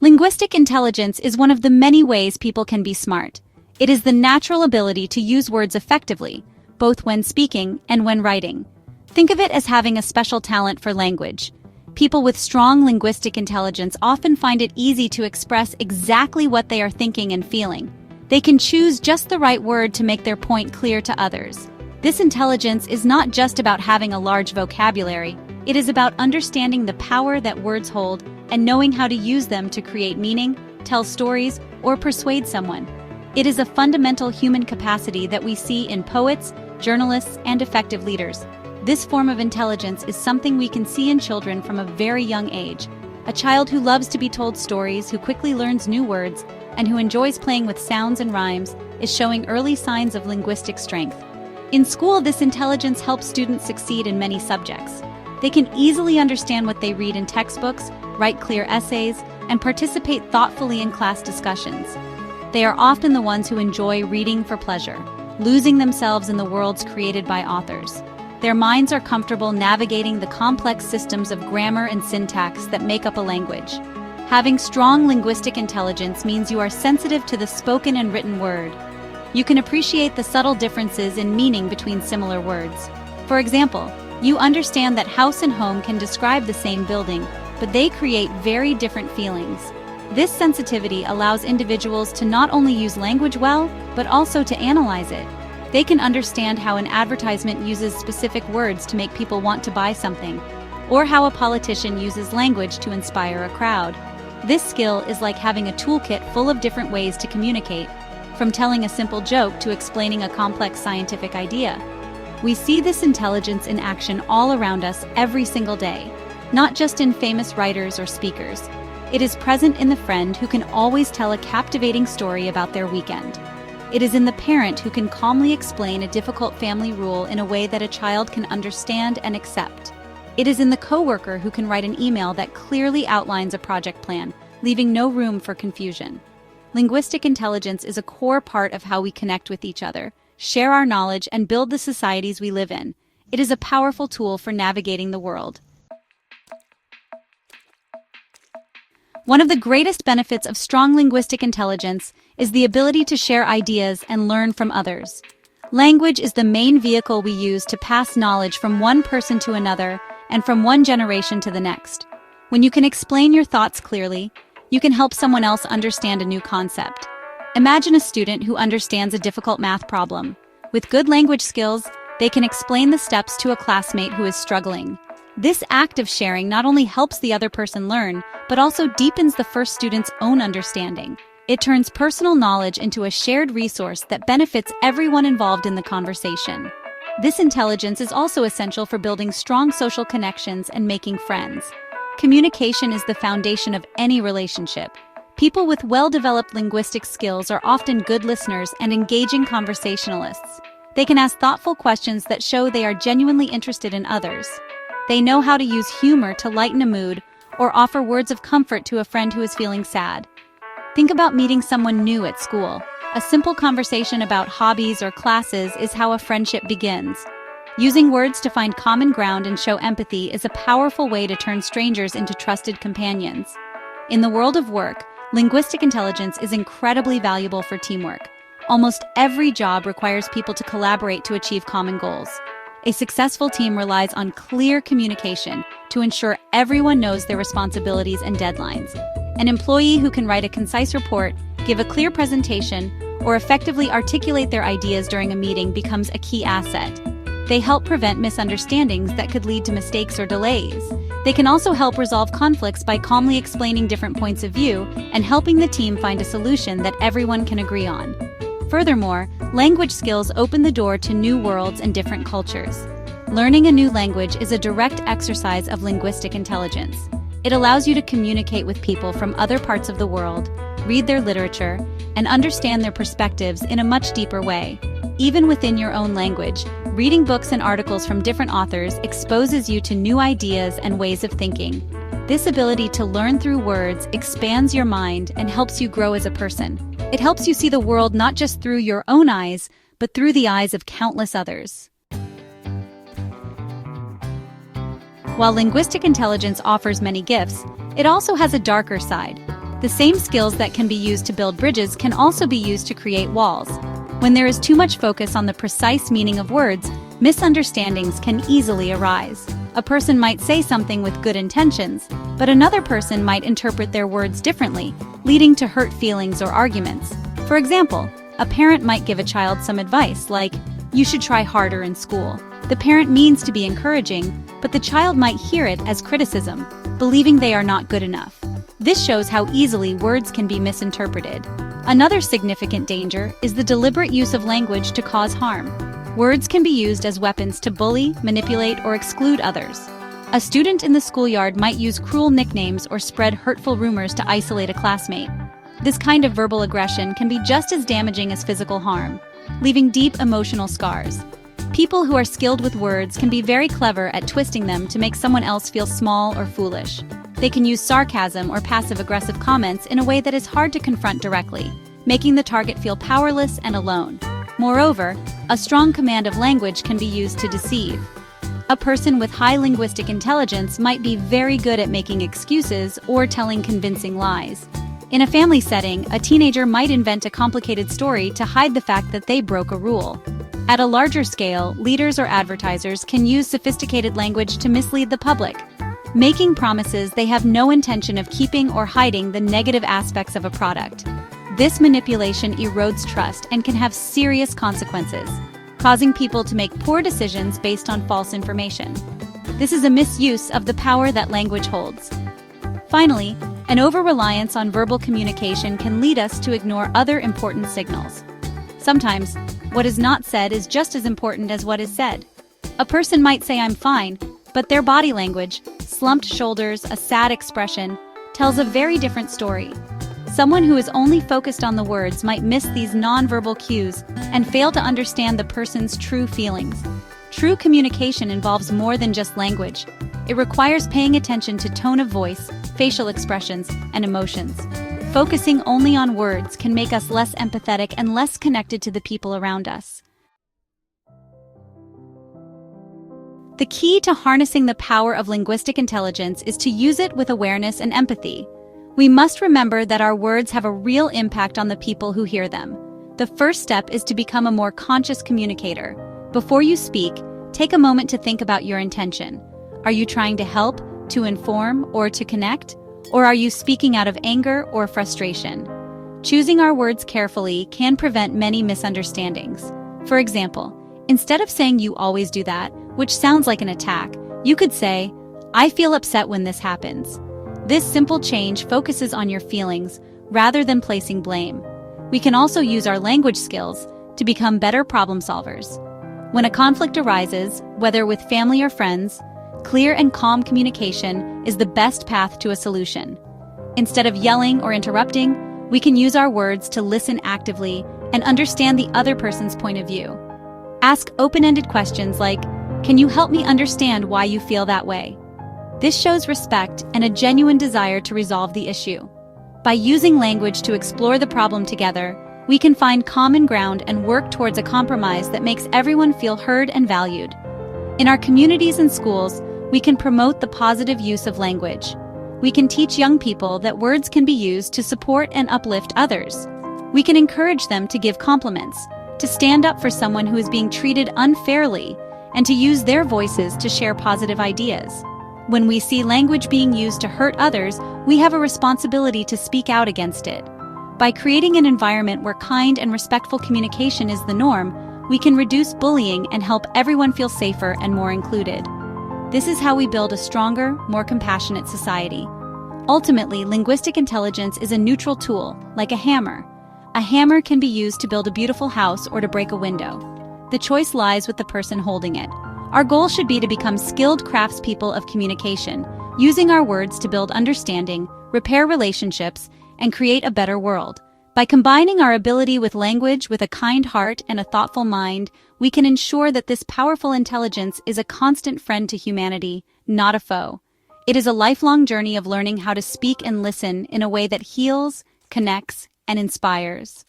Linguistic intelligence is one of the many ways people can be smart. It is the natural ability to use words effectively, both when speaking and when writing. Think of it as having a special talent for language. People with strong linguistic intelligence often find it easy to express exactly what they are thinking and feeling. They can choose just the right word to make their point clear to others. This intelligence is not just about having a large vocabulary. It is about understanding the power that words hold and knowing how to use them to create meaning, tell stories, or persuade someone. It is a fundamental human capacity that we see in poets, journalists, and effective leaders. This form of intelligence is something we can see in children from a very young age. A child who loves to be told stories, who quickly learns new words, and who enjoys playing with sounds and rhymes is showing early signs of linguistic strength. In school, this intelligence helps students succeed in many subjects. They can easily understand what they read in textbooks, write clear essays, and participate thoughtfully in class discussions. They are often the ones who enjoy reading for pleasure, losing themselves in the worlds created by authors. Their minds are comfortable navigating the complex systems of grammar and syntax that make up a language. Having strong linguistic intelligence means you are sensitive to the spoken and written word. You can appreciate the subtle differences in meaning between similar words. For example, you understand that house and home can describe the same building, but they create very different feelings. This sensitivity allows individuals to not only use language well, but also to analyze it. They can understand how an advertisement uses specific words to make people want to buy something, or how a politician uses language to inspire a crowd. This skill is like having a toolkit full of different ways to communicate, from telling a simple joke to explaining a complex scientific idea. We see this intelligence in action all around us every single day, not just in famous writers or speakers. It is present in the friend who can always tell a captivating story about their weekend. It is in the parent who can calmly explain a difficult family rule in a way that a child can understand and accept. It is in the coworker who can write an email that clearly outlines a project plan, leaving no room for confusion. Linguistic intelligence is a core part of how we connect with each other, share our knowledge, and build the societies we live in. It is a powerful tool for navigating the world. One of the greatest benefits of strong linguistic intelligence is the ability to share ideas and learn from others. Language is the main vehicle we use to pass knowledge from one person to another and from one generation to the next. When you can explain your thoughts clearly, you can help someone else understand a new concept. Imagine a student who understands a difficult math problem. With good language skills, they can explain the steps to a classmate who is struggling. This act of sharing not only helps the other person learn, but also deepens the first student's own understanding. It turns personal knowledge into a shared resource that benefits everyone involved in the conversation. This intelligence is also essential for building strong social connections and making friends. Communication is the foundation of any relationship. People with well-developed linguistic skills are often good listeners and engaging conversationalists. They can ask thoughtful questions that show they are genuinely interested in others. They know how to use humor to lighten a mood or offer words of comfort to a friend who is feeling sad. Think about meeting someone new at school. A simple conversation about hobbies or classes is how a friendship begins. Using words to find common ground and show empathy is a powerful way to turn strangers into trusted companions. In the world of work, linguistic intelligence is incredibly valuable for teamwork. Almost every job requires people to collaborate to achieve common goals. A successful team relies on clear communication to ensure everyone knows their responsibilities and deadlines. An employee who can write a concise report, give a clear presentation, or effectively articulate their ideas during a meeting becomes a key asset. They help prevent misunderstandings that could lead to mistakes or delays. They can also help resolve conflicts by calmly explaining different points of view and helping the team find a solution that everyone can agree on. Furthermore, language skills open the door to new worlds and different cultures. Learning a new language is a direct exercise of linguistic intelligence. It allows you to communicate with people from other parts of the world, read their literature, and understand their perspectives in a much deeper way. Even within your own language, reading books and articles from different authors exposes you to new ideas and ways of thinking. This ability to learn through words expands your mind and helps you grow as a person. It helps you see the world not just through your own eyes, but through the eyes of countless others. While linguistic intelligence offers many gifts, it also has a darker side. The same skills that can be used to build bridges can also be used to create walls. When there is too much focus on the precise meaning of words, misunderstandings can easily arise. A person might say something with good intentions, but another person might interpret their words differently, leading to hurt feelings or arguments. For example, a parent might give a child some advice like, "You should try harder in school." The parent means to be encouraging, but the child might hear it as criticism, believing they are not good enough. This shows how easily words can be misinterpreted. Another significant danger is the deliberate use of language to cause harm. Words can be used as weapons to bully, manipulate, or exclude others. A student in the schoolyard might use cruel nicknames or spread hurtful rumors to isolate a classmate. This kind of verbal aggression can be just as damaging as physical harm, leaving deep emotional scars. People who are skilled with words can be very clever at twisting them to make someone else feel small or foolish. They can use sarcasm or passive-aggressive comments in a way that is hard to confront directly, making the target feel powerless and alone. Moreover, a strong command of language can be used to deceive. A person with high linguistic intelligence might be very good at making excuses or telling convincing lies. In a family setting, a teenager might invent a complicated story to hide the fact that they broke a rule. At a larger scale, leaders or advertisers can use sophisticated language to mislead the public, making promises they have no intention of keeping or hiding the negative aspects of a product. This manipulation erodes trust and can have serious consequences, causing people to make poor decisions based on false information. This is a misuse of the power that language holds. Finally, an over-reliance on verbal communication can lead us to ignore other important signals. Sometimes, what is not said is just as important as what is said. A person might say "I'm fine," but their body language, slumped shoulders, a sad expression, tells a very different story. Someone who is only focused on the words might miss these nonverbal cues and fail to understand the person's true feelings. True communication involves more than just language. It requires paying attention to tone of voice, facial expressions, and emotions. Focusing only on words can make us less empathetic and less connected to the people around us. The key to harnessing the power of linguistic intelligence is to use it with awareness and empathy. We must remember that our words have a real impact on the people who hear them. The first step is to become a more conscious communicator. Before you speak, take a moment to think about your intention. Are you trying to help, to inform, or to connect? Or are you speaking out of anger or frustration? Choosing our words carefully can prevent many misunderstandings. For example, instead of saying "you always do that," which sounds like an attack, you could say, "I feel upset when this happens." This simple change focuses on your feelings rather than placing blame. We can also use our language skills to become better problem solvers. When a conflict arises, whether with family or friends, clear and calm communication is the best path to a solution. Instead of yelling or interrupting, we can use our words to listen actively and understand the other person's point of view. Ask open-ended questions like, "Can you help me understand why you feel that way?" This shows respect and a genuine desire to resolve the issue. By using language to explore the problem together, we can find common ground and work towards a compromise that makes everyone feel heard and valued. In our communities and schools, we can promote the positive use of language. We can teach young people that words can be used to support and uplift others. We can encourage them to give compliments, to stand up for someone who is being treated unfairly, and to use their voices to share positive ideas. When we see language being used to hurt others, we have a responsibility to speak out against it. By creating an environment where kind and respectful communication is the norm, we can reduce bullying and help everyone feel safer and more included. This is how we build a stronger, more compassionate society. Ultimately, linguistic intelligence is a neutral tool, like a hammer. A hammer can be used to build a beautiful house or to break a window. The choice lies with the person holding it. Our goal should be to become skilled craftspeople of communication, using our words to build understanding, repair relationships, and create a better world. By combining our ability with language with a kind heart and a thoughtful mind, we can ensure that this powerful intelligence is a constant friend to humanity, not a foe. It is a lifelong journey of learning how to speak and listen in a way that heals, connects, and inspires.